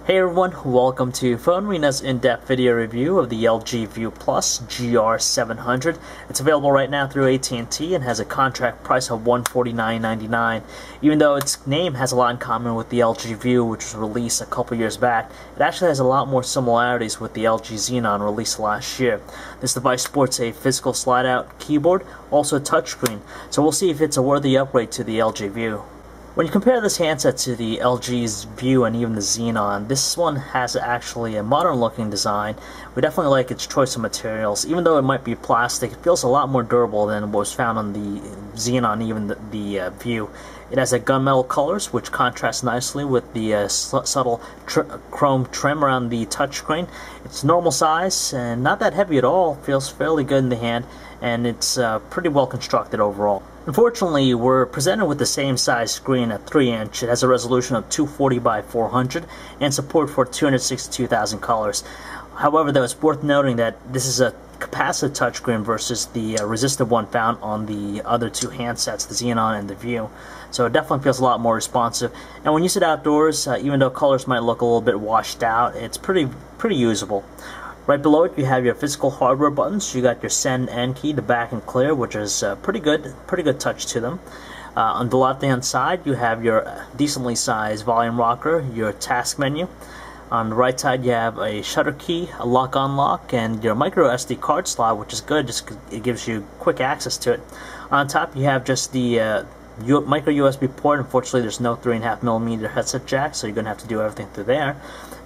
Hey everyone, welcome to PhoneArena's in-depth video review of the LG View Plus GR700. It's available right now through AT&T and has a contract price of $149.99. Even though its name has a lot in common with the LG View, which was released a couple years back, it actually has a lot more similarities with the LG Xenon released last year. This device sports a physical slide-out keyboard, also a touchscreen, so we'll see if it's a worthy upgrade to the LG View. When you compare this handset to the LG's View and even the Xenon, this one has actually a modern looking design. We definitely like its choice of materials. Even though it might be plastic, it feels a lot more durable than what was found on the Xenon, even the View. It has a gunmetal colors, which contrasts nicely with the subtle chrome trim around the touchscreen. It's normal size and not that heavy at all. Feels fairly good in the hand, and it's pretty well constructed overall. Unfortunately, we're presented with the same size screen at 3-inch. It has a resolution of 240 by 400 and support for 262,000 colors. However, though, it's worth noting that this is a capacitive touchscreen versus the resistive one found on the other two handsets, the Xenon and the View. So it definitely feels a lot more responsive. And when you sit outdoors, even though colors might look a little bit washed out, it's pretty usable. Right below it, you have your physical hardware buttons. You got your send and key, the back and clear, which is pretty good touch to them. On the left-hand side, you have your decently sized volume rocker, your task menu. On the right side, you have a shutter key, a lock-unlock, and your micro SD card slot, which is good, just 'cause it gives you quick access to it. On top, you have just the micro USB port. Unfortunately, there's no 3.5mm headset jack, so you're going to have to do everything through there.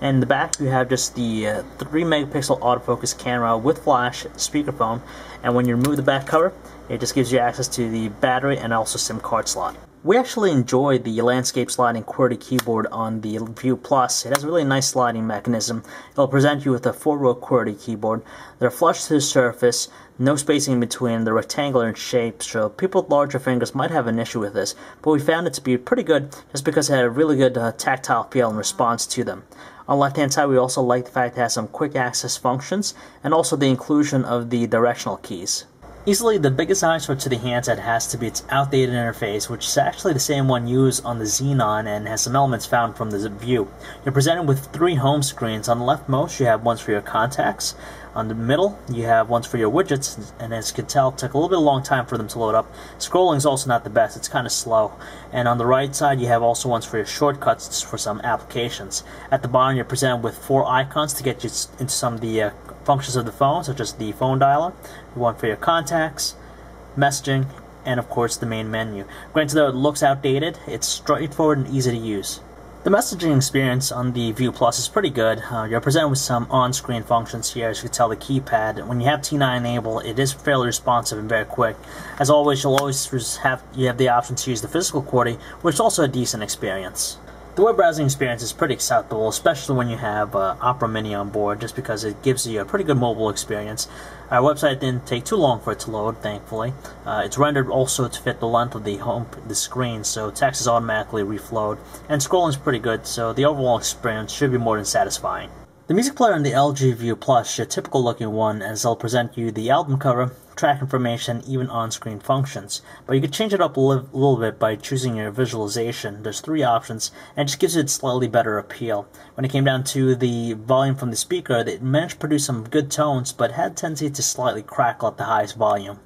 And in the back, you have just the 3-megapixel autofocus camera with flash speakerphone. And when you remove the back cover, it just gives you access to the battery and also SIM card slot. We actually enjoy the landscape sliding QWERTY keyboard on the View Plus. It has a really nice sliding mechanism. It'll present you with a 4-row QWERTY keyboard. They're flush to the surface, no spacing in between, they're rectangular in shape, so people with larger fingers might have an issue with this, but we found it to be pretty good just because it had a really good tactile feel and response to them. On the left-hand side, we also like the fact it has some quick access functions and also the inclusion of the directional keys. Easily the biggest eyesore to the handset has to be its outdated interface, which is actually the same one used on the Xenon and has some elements found from the View. You're presented with 3 home screens. On the leftmost, you have ones for your contacts. On the middle, you have ones for your widgets, and as you can tell, it took a little bit long time for them to load up. Scrolling is also not the best, it's kind of slow. And on the right side, you have also ones for your shortcuts for some applications. At the bottom, you're presented with 4 icons to get you into some of the functions of the phone, such as the phone dialer, one for your contacts, messaging, and of course the main menu. Granted, though it looks outdated, it's straightforward and easy to use. The messaging experience on the View Plus is pretty good. You're presented with some on-screen functions here. As you can tell, the keypad, when you have T9 enabled, it is fairly responsive and very quick. As always, you'll always have the option to use the physical QWERTY, which is also a decent experience. The web browsing experience is pretty acceptable, especially when you have Opera Mini on board, just because it gives you a pretty good mobile experience. Our website didn't take too long for it to load, thankfully. It's rendered also to fit the length of the screen, so text is automatically reflowed, and scrolling is pretty good, so the overall experience should be more than satisfying. The music player in the LG View Plus is your typical looking one, as they'll present you the album cover, track information, even on-screen functions. But you can change it up a little bit by choosing your visualization. There's 3 options, and it just gives it slightly better appeal. When it came down to the volume from the speaker, it managed to produce some good tones, but had a tendency to slightly crackle at the highest volume.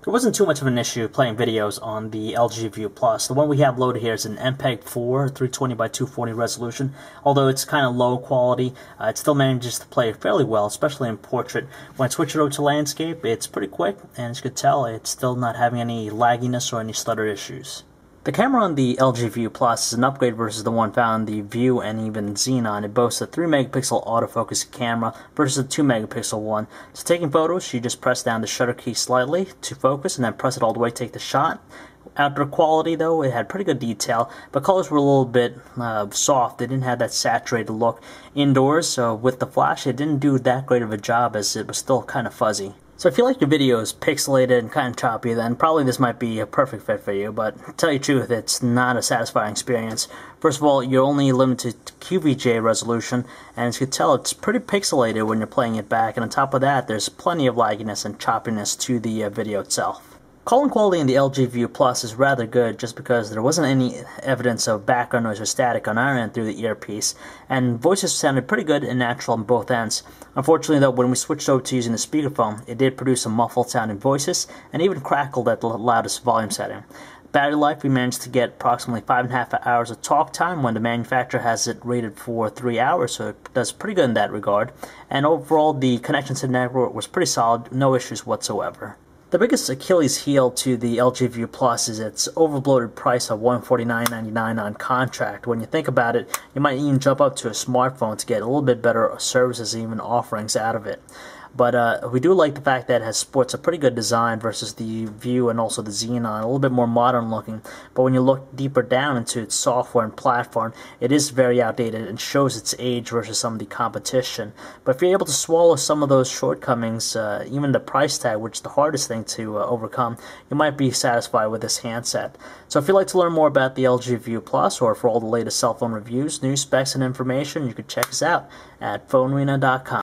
There wasn't too much of an issue playing videos on the LG View Plus. The one we have loaded here is an MPEG-4 320 by 240 resolution. Although it's kind of low quality, it still manages to play fairly well, especially in portrait. When I switch it over to landscape, it's pretty quick, and as you can tell, it's still not having any lagginess or any stutter issues. The camera on the LG View Plus is an upgrade versus the one found in the View and even Xenon. It boasts a 3-megapixel autofocus camera versus a 2-megapixel one. So taking photos, you just press down the shutter key slightly to focus and then press it all the way to take the shot. Outdoor quality, though, it had pretty good detail, but colors were a little bit soft. They didn't have that saturated look. Indoors, so with the flash, it didn't do that great of a job as it was still kind of fuzzy. So if you like your videos pixelated and kind of choppy, then probably this might be a perfect fit for you, but to tell you the truth, it's not a satisfying experience. First of all, you're only limited to QVGA resolution, and as you can tell, it's pretty pixelated when you're playing it back, and on top of that, there's plenty of lagginess and choppiness to the video itself. Calling quality in the LG View Plus is rather good just because there wasn't any evidence of background noise or static on our end through the earpiece, and voices sounded pretty good and natural on both ends. Unfortunately though, when we switched over to using the speakerphone, it did produce some muffled sounding voices and even crackled at the loudest volume setting. Battery life, we managed to get approximately 5.5 hours of talk time when the manufacturer has it rated for 3 hours, so it does pretty good in that regard. And overall, the connection to the network was pretty solid, no issues whatsoever. The biggest Achilles heel to the LG View Plus is its overbloated price of $149.99 on contract. When you think about it, you might even jump up to a smartphone to get a little bit better services and even offerings out of it. But we do like the fact that it sports a pretty good design versus the View and also the Xenon, a little bit more modern looking. But when you look deeper down into its software and platform, it is very outdated and shows its age versus some of the competition. But if you're able to swallow some of those shortcomings, even the price tag, which is the hardest thing to overcome, you might be satisfied with this handset. So if you'd like to learn more about the LG View Plus, or for all the latest cell phone reviews, news, specs, and information, you can check us out at PhoneArena.com.